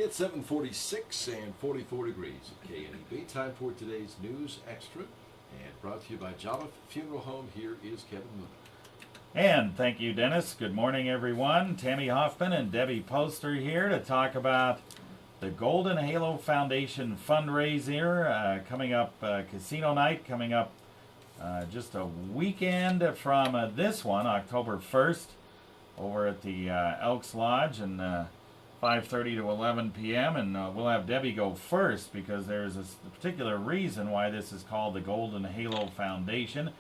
It's 7:46 and 44 degrees at KNEB. Time for today's News Extra, and brought to you by Jolliff Funeral Home. Here is Kevin Moon. And thank you, Dennis. Good morning, everyone. Tami Hoffman and Debbie Poster here to talk about the Golden Halo Foundation fundraiser coming up, casino night coming up just a weekend from this one, October 1st, over at the Elks Lodge, and 5:30 to 11 p.m. And we'll have Debbie go first because there's a particular reason why this is called the Golden Halo Foundation.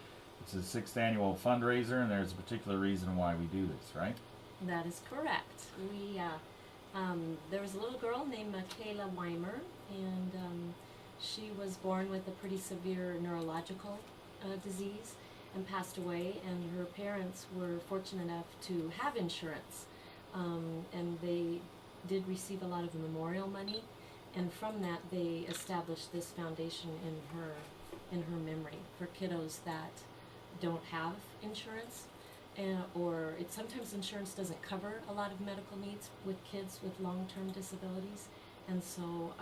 It's the 6th annual fundraiser, and there's a particular reason why we do this, right? That is correct. There was a little girl named Michaela Weimer, and she was born with a pretty severe neurological disease and passed away, and her parents were fortunate enough to have insurance, and they did receive a lot of memorial money, and from that they established this foundation in her memory for kiddos that don't have insurance, or sometimes insurance doesn't cover a lot of medical needs with kids with long-term disabilities, and so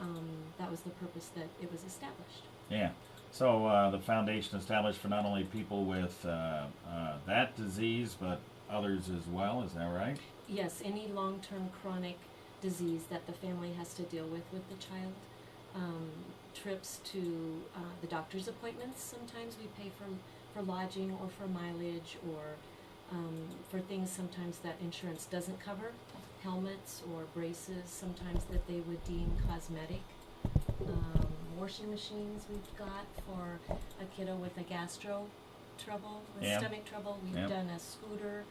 that was the purpose that it was established. Yeah. So the foundation established for not only people with that disease, but others as well. Is that right? Yes, any long-term chronic disease that the family has to deal with the child. Trips to the doctor's appointments, sometimes we pay for lodging or for mileage, or for things sometimes that insurance doesn't cover, helmets or braces sometimes that they would deem cosmetic. Washing machines we've got for a kiddo with a gastro trouble, with stomach trouble. We've done a scooter,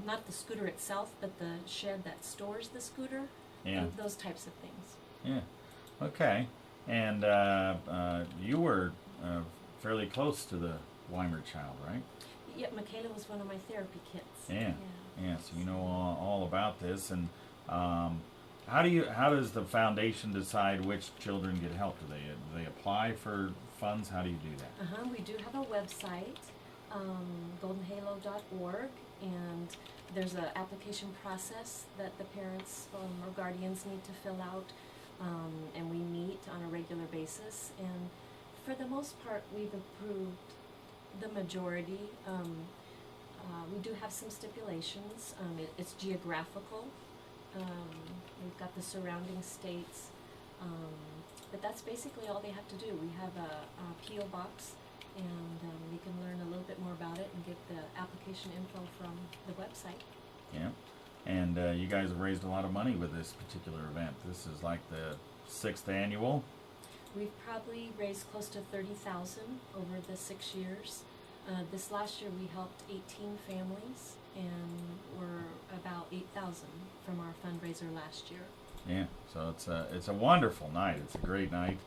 not the scooter itself, but the shed that stores the scooter, those types of things. Yeah, okay. And you were fairly close to the Weimer child, right? Yeah, Michaela was one of my therapy kids. Yeah, so you know all about this. And how does the foundation decide which children get help? Do they apply for funds? How do you do that? We do have a website, goldenhalo.org, and there's an application process that the parents or guardians need to fill out, and we meet on a regular basis. And for the most part, we've approved the majority. We do have some stipulations. It's geographical. We've got the surrounding states, but that's basically all they have to do. We have a P.O. box, and you can learn a little bit more about it and get the application info from the website. Yeah, and you guys have raised a lot of money with this particular event. This is like the 6th annual. We've probably raised close to $30,000 over the 6 years. This last year we helped 18 families, and we're about 8,000 from our fundraiser last year. Yeah, so it's a wonderful night. It's a great night.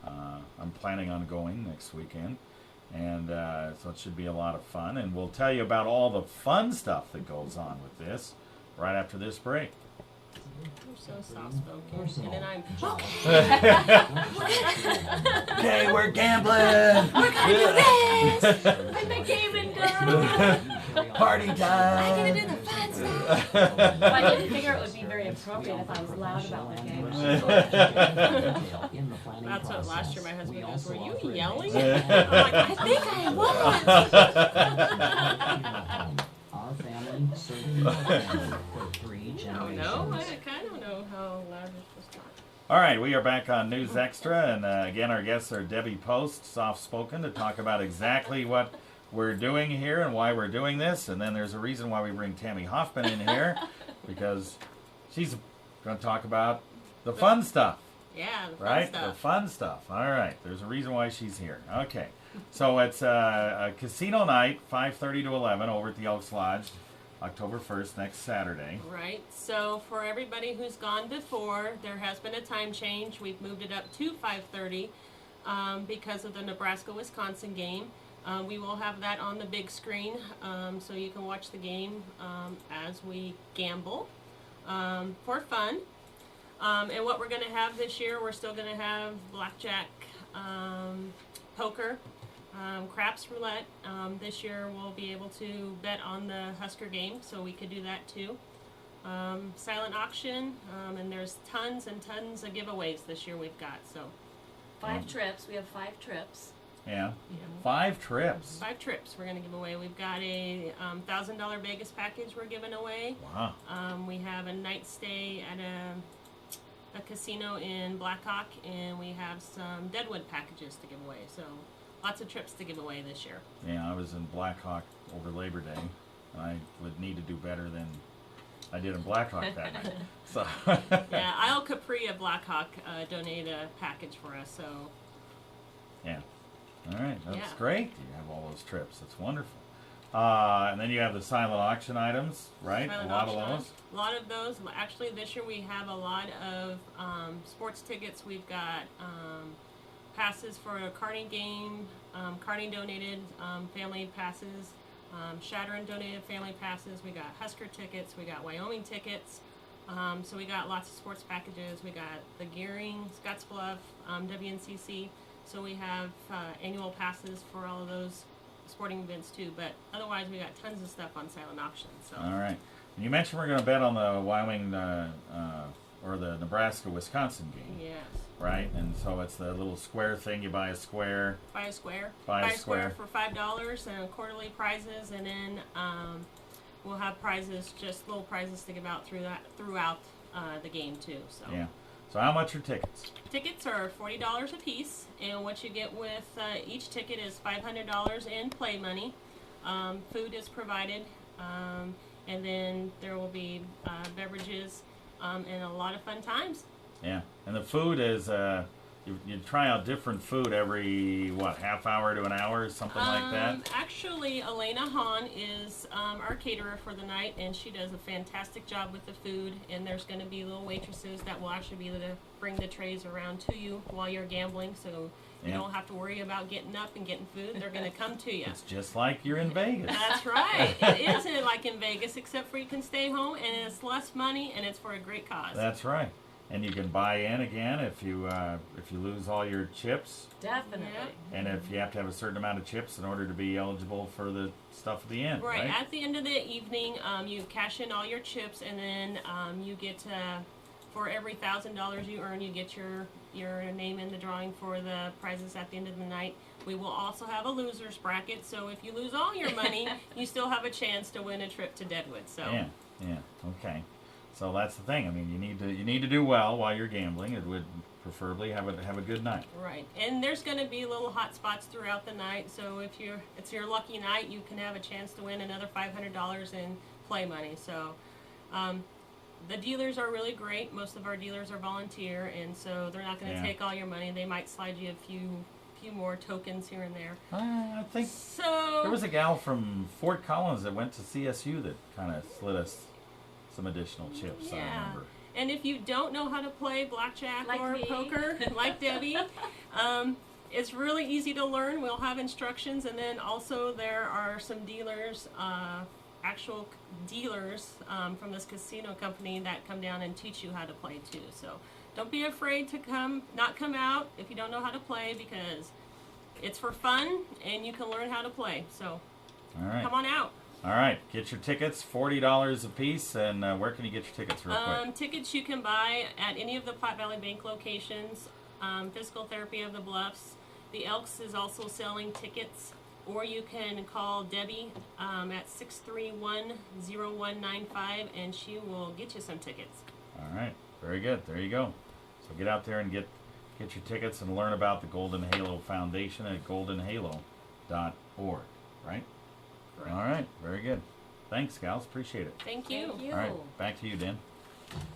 I'm planning on going next weekend, and so it should be a lot of fun. And we'll tell you about all the fun stuff that goes on with this right after this break. You're so soft-spoken, and then I'm... Okay, we're gambling! We're gonna do this! I'm the gaming girl! Party time! I'm gonna do the fun stuff! Well, I didn't figure it would be very appropriate if I was loud about my game. That's what last year my husband goes, were you yelling? I'm like, I think I was! Our family serving our family for 3 generations. No, I kind of know how loud you're supposed to talk. All right, we are back on News Extra, and again, our guests are Debbie Post, soft-spoken, to talk about exactly what we're doing here and why we're doing this. And then there's a reason why we bring Tami Hoffman in here, because she's going to talk about the fun stuff. Yeah, the fun right? stuff. The fun stuff. All right, there's a reason why she's here. Okay, so it's a casino night, 5:30 to 11, over at the Elks Lodge, October 1st, next Saturday. Right, so for everybody who's gone before, there has been a time change. We've moved it up to 5:30 because of the Nebraska-Wisconsin game. We will have that on the big screen, so you can watch the game as we gamble for fun. And what we're going to have this year, we're still going to have blackjack, poker, craps roulette. This year we'll be able to bet on the Husker game, so we could do that too. silent auction, and there's tons and tons of giveaways this year we've got. So 5 trips. We have 5 trips. Yeah. yeah. 5 trips. 5 trips we're going to give away. We've got a $1,000 Vegas package we're giving away. Wow. We have a night stay at a casino in Blackhawk, and we have some Deadwood packages to give away. So lots of trips to give away this year. Yeah, I was in Blackhawk over Labor Day. I would need to do better than I did in Blackhawk that night. So. Yeah, Isle Capri of Blackhawk donated a package for us. So Yeah. All right, that's Yeah. great. You have all those trips. That's wonderful. And then you have the silent auction items, right? silent A lot of auction. those. A lot of those. Actually, this year we have a lot of sports tickets. We've got passes for a karting game. Karting donated family passes. Shattering donated family passes. We got Husker tickets. We got Wyoming tickets. So we got lots of sports packages. We got the Gearing, Scottsbluff, WNCC. So we have annual passes for all of those sporting events too. But otherwise, we got tons of stuff on silent auction. So All right. And you mentioned we're going to bet on the Wyoming or the Nebraska-Wisconsin game, yes, right? And so it's the little square thing. You buy a square. buy a square. Buy a square. for $5 and quarterly prizes, and then we'll have prizes, just little prizes to give out throughout the game too. So. Yeah. So how much are tickets? Tickets are $40 a piece, and what you get with each ticket is $500 in play money. Food is provided, and then there will be beverages and a lot of fun times. Yeah. And the food is you try out different food every half hour to an hour, something like that. Actually, Elena Hahn is our caterer for the night, and she does a fantastic job with the food. And there's going to be little waitresses that will actually be able to bring the trays around to you while you're gambling, so you Yeah. don't have to worry about getting up and getting food. They're going to come to you. It's just like you're in Vegas. That's right. It isn't like in Vegas, except for you can stay home, and it's less money, and it's for a great cause. That's right. And you can buy in again if you lose all your chips, Definitely. and if you have to have a certain amount of chips in order to be eligible for the stuff at the end, Right. right? At the end of the evening, you cash in all your chips, and then you get to, for every $1,000 you earn, you get your name in the drawing for the prizes at the end of the night. We will also have a losers bracket, so if you lose all your money, you still have a chance to win a trip to Deadwood. So. Yeah. Okay. So that's the thing. I mean, you need to do well while you're gambling. It would preferably have a good night. Right, and there's going to be little hot spots throughout the night. So if it's your lucky night, you can have a chance to win another $500 in play money. So the dealers are really great. Most of our dealers are volunteer, and so they're not going to Yeah. take all your money. They might slide you a few more tokens here and there. I think So there was a gal from Fort Collins that went to CSU that kind of slid us some additional chips. I Yeah. remember. And if you don't know how to play blackjack Like or me. poker, like Debbie, it's really easy to learn. We'll have instructions, and then also there are some dealers, actual dealers from this casino company that come down and teach you how to play too. So don't be afraid to not come out if you don't know how to play, because it's for fun and you can learn how to play. So All right. come on out. All right. Get your tickets, $40 a piece, and where can you get your tickets real quick? Tickets you can buy at any of the Platte Valley Bank locations, Physical Therapy of the Bluffs. The Elks is also selling tickets, or you can call Debbie at 631-0195, and she will get you some tickets. All right. Very good. There you go. So get out there and get your tickets and learn about the Golden Halo Foundation at goldenhalo.org, right? Correct. All right. Very good. Thanks, gals. Appreciate it. Thank you. Thank you. All right. Back to you, Dan.